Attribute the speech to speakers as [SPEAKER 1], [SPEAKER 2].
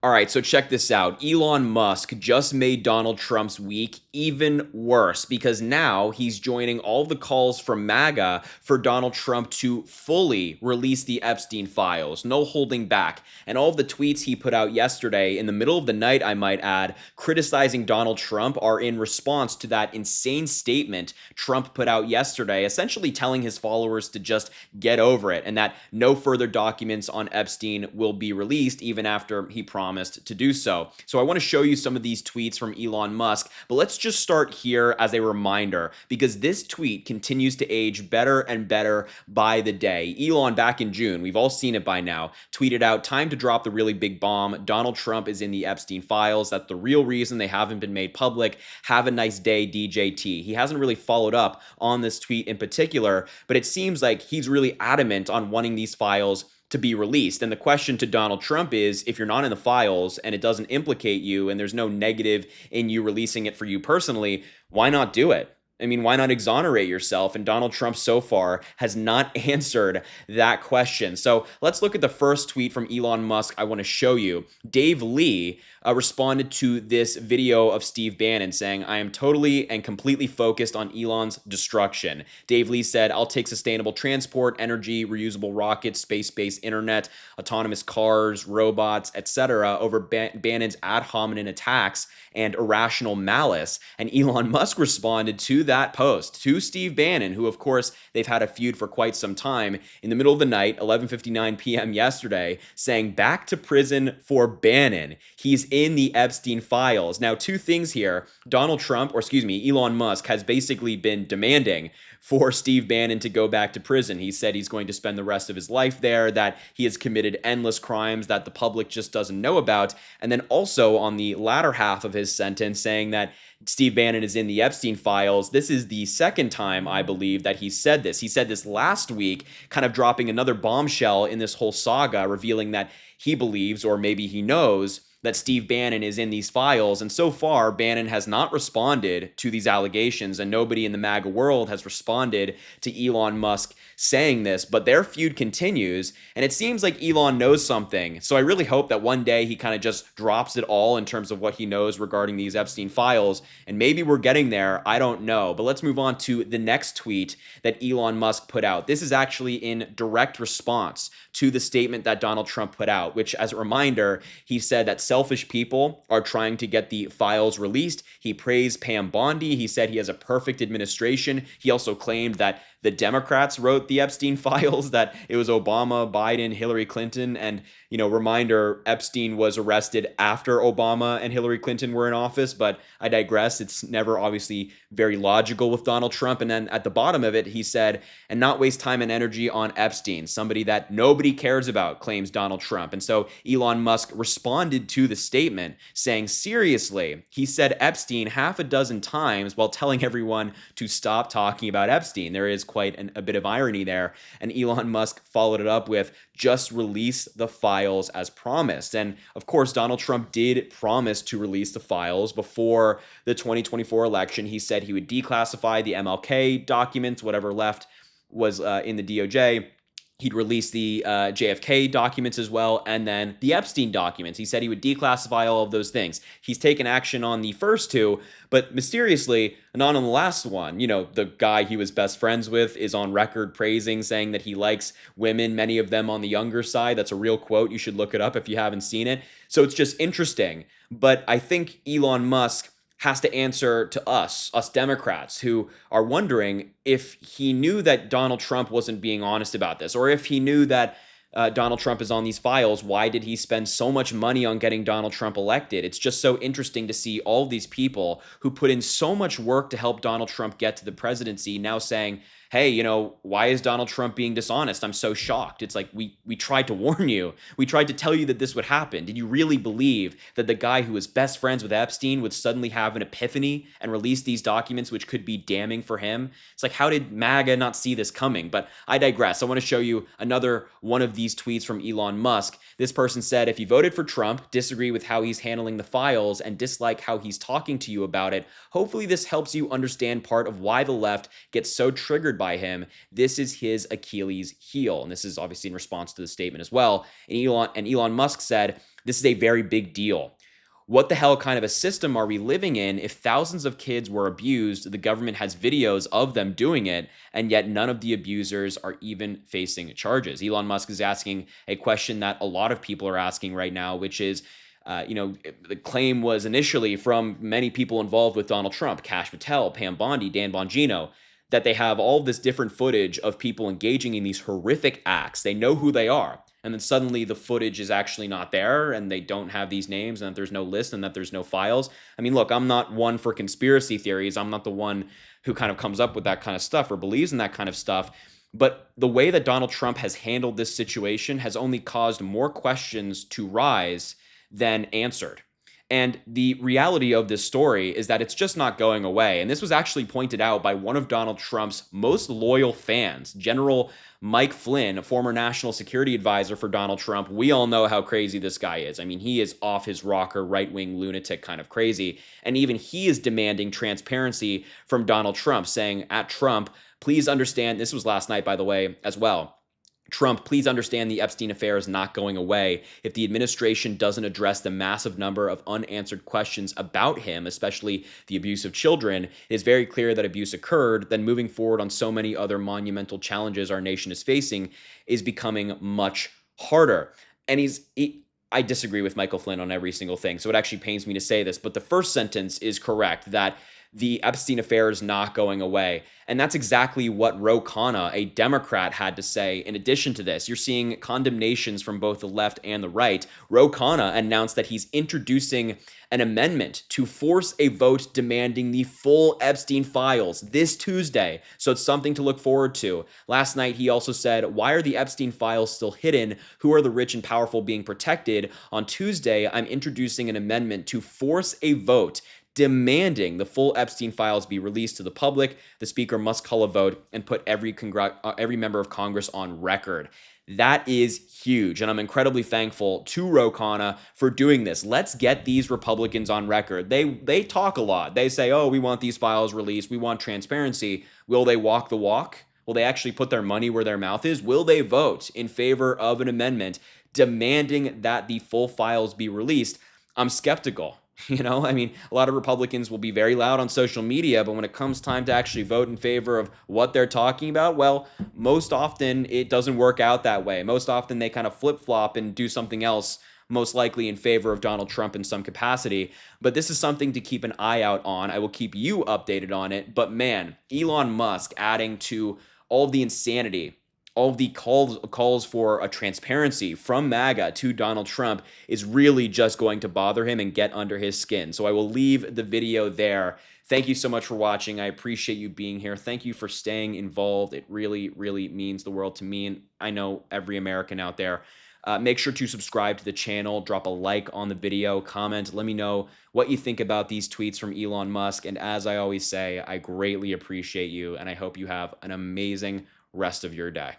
[SPEAKER 1] All right, so check this out. Elon Musk just made Donald Trump's week even worse because now he's joining all the calls from MAGA for Donald Trump to fully release the Epstein files, no holding back. And all of the tweets he put out yesterday, in the middle of the night, I might add, criticizing Donald Trump, are in response to that insane statement Trump put out yesterday, essentially telling his followers to just get over it and that no further documents on Epstein will be released, even after he promised to do so. So I want to show you some of these tweets from Elon Musk, but let's just start here as a reminder because this tweet continues to age better and better by the day. Elon, back in June, we've all seen it by now, tweeted out, "Time to drop the really big bomb. Donald Trump is in the Epstein files. That's the real reason they haven't been made public. Have a nice day, DJT." He hasn't really followed up on this tweet in particular, but it seems like he's really adamant on wanting these files to be released. And the question to Donald Trump is, if you're not in the files and it doesn't implicate you and there's no negative in you releasing it for you personally, why not do it? I mean, why not exonerate yourself? And Donald Trump so far has not answered that question. So let's look at the first tweet from Elon Musk I want to show you. Dave Lee responded to this video of Steve Bannon saying, "I am totally and completely focused on Elon's destruction." Dave Lee said, "I'll take sustainable transport, energy, reusable rockets, space-based internet, autonomous cars, robots, etc. over Bannon's ad hominem attacks and irrational malice." And Elon Musk responded to that post to Steve Bannon, who, of course, they've had a feud for quite some time, in the middle of the night, 11:59 p.m. yesterday, saying, "Back to prison for Bannon. He's in the Epstein files." Now, two things here. Donald Trump, or excuse me, Elon Musk, has basically been demanding for Steve Bannon to go back to prison. He said he's going to spend the rest of his life there, that he has committed endless crimes that the public just doesn't know about. And then also on the latter half of his sentence, saying that Steve Bannon is in the Epstein files. This is the second time, I believe, that he said this. He said this last week, kind of dropping another bombshell in this whole saga, revealing that he believes, or maybe he knows, that Steve Bannon is in these files. And so far, Bannon has not responded to these allegations, and nobody in the MAGA world has responded to Elon Musk saying this, but their feud continues, and it seems like Elon knows something. So I really hope that one day he kind of just drops it all in terms of what he knows regarding these Epstein files, and maybe we're getting there, I don't know. But let's move on to the next tweet that Elon Musk put out. This is actually in direct response to the statement that Donald Trump put out, which, as a reminder, he said that selfish people are trying to get the files released. He praised Pam Bondi. He said he has a perfect administration. He also claimed that the Democrats wrote the Epstein files, that it was Obama, Biden, Hillary Clinton. And, reminder, Epstein was arrested after Obama and Hillary Clinton were in office, but I digress. It's never obviously very logical with Donald Trump. And then at the bottom of it, he said, "and not waste time and energy on Epstein, somebody that nobody cares about," claims Donald Trump. And so Elon Musk responded to the statement saying, "Seriously, he said Epstein half a dozen times while telling everyone to stop talking about Epstein." There is quite a bit of irony there. And Elon Musk followed it up with, "Just release the files as promised." And of course, Donald Trump did promise to release the files before the 2024 election. He said he would declassify the MLK documents, whatever left was in the DOJ. He'd release the JFK documents as well, and then the Epstein documents. He said he would declassify all of those things. He's taken action on the first two, but mysteriously, not on the last one. The guy he was best friends with is on record praising, saying that he likes women, many of them on the younger side. That's a real quote. You should look it up if you haven't seen it. So it's just interesting. But I think Elon Musk has to answer to us Democrats, who are wondering if he knew that Donald Trump wasn't being honest about this, or if he knew that Donald Trump is on these files, why did he spend so much money on getting Donald Trump elected? It's just so interesting to see all these people who put in so much work to help Donald Trump get to the presidency now saying, "Hey, why is Donald Trump being dishonest? I'm so shocked." It's like, we tried to warn you. We tried to tell you that this would happen. Did you really believe that the guy who was best friends with Epstein would suddenly have an epiphany and release these documents, which could be damning for him? It's like, how did MAGA not see this coming? But I digress. I want to show you another one of these tweets from Elon Musk. This person said, "If you voted for Trump, disagree with how he's handling the files, and dislike how he's talking to you about it, hopefully this helps you understand part of why the left gets so triggered by him, this is his Achilles heel. And this is obviously in response to the statement as well. And Elon Musk said, this is a very big deal. What the hell kind of a system are we living in if thousands of kids were abused, the government has videos of them doing it, and yet none of the abusers are even facing charges? Elon Musk is asking a question that a lot of people are asking right now, which is, the claim was initially from many people involved with Donald Trump, Kash Patel, Pam Bondi, Dan Bongino, that they have all this different footage of people engaging in these horrific acts. They know who they are. And then suddenly the footage is actually not there and they don't have these names and that there's no list and that there's no files. I mean, look, I'm not one for conspiracy theories. I'm not the one who kind of comes up with that kind of stuff or believes in that kind of stuff. But the way that Donald Trump has handled this situation has only caused more questions to rise than answered. And the reality of this story is that it's just not going away. And this was actually pointed out by one of Donald Trump's most loyal fans, General Mike Flynn, a former national security advisor for Donald Trump. We all know how crazy this guy is. I mean, he is off his rocker, right-wing lunatic kind of crazy. And even he is demanding transparency from Donald Trump, saying, at Trump, please understand, this was last night, by the way, as well, Trump, please understand the Epstein affair is not going away. If the administration doesn't address the massive number of unanswered questions about him, especially the abuse of children, it is very clear that abuse occurred. Then moving forward on so many other monumental challenges our nation is facing is becoming much harder. And I disagree with Michael Flynn on every single thing, so it actually pains me to say this, but the first sentence is correct, that the Epstein affair is not going away. And that's exactly what Ro Khanna, a Democrat, had to say. In addition to this, you're seeing condemnations from both the left and the right. Ro Khanna announced that he's introducing an amendment to force a vote demanding the full Epstein files this Tuesday. So it's something to look forward to. Last night, he also said, why are the Epstein files still hidden? Who are the rich and powerful being protected? On Tuesday, I'm introducing an amendment to force a vote demanding the full Epstein files be released to the public. The speaker must call a vote and put every member of Congress on record. That is huge, and I'm incredibly thankful to Ro Khanna for doing this. Let's get these Republicans on record. They talk a lot. They say, oh, we want these files released. We want transparency. Will they walk the walk? Will they actually put their money where their mouth is? Will they vote in favor of an amendment demanding that the full files be released? I'm skeptical. I mean, a lot of Republicans will be very loud on social media, but when it comes time to actually vote in favor of what they're talking about, well, most often it doesn't work out that way. Most often they kind of flip-flop and do something else, most likely in favor of Donald Trump in some capacity. But this is something to keep an eye out on. I will keep you updated on it. But man, Elon Musk adding to all of the insanity, all of the calls for a transparency from MAGA to Donald Trump is really just going to bother him and get under his skin. So I will leave the video there. Thank you so much for watching. I appreciate you being here. Thank you for staying involved. It really, really means the world to me, and I know every American out there. Make sure to subscribe to the channel, drop a like on the video, comment, let me know what you think about these tweets from Elon Musk. And as I always say, I greatly appreciate you, and I hope you have an amazing rest of your day.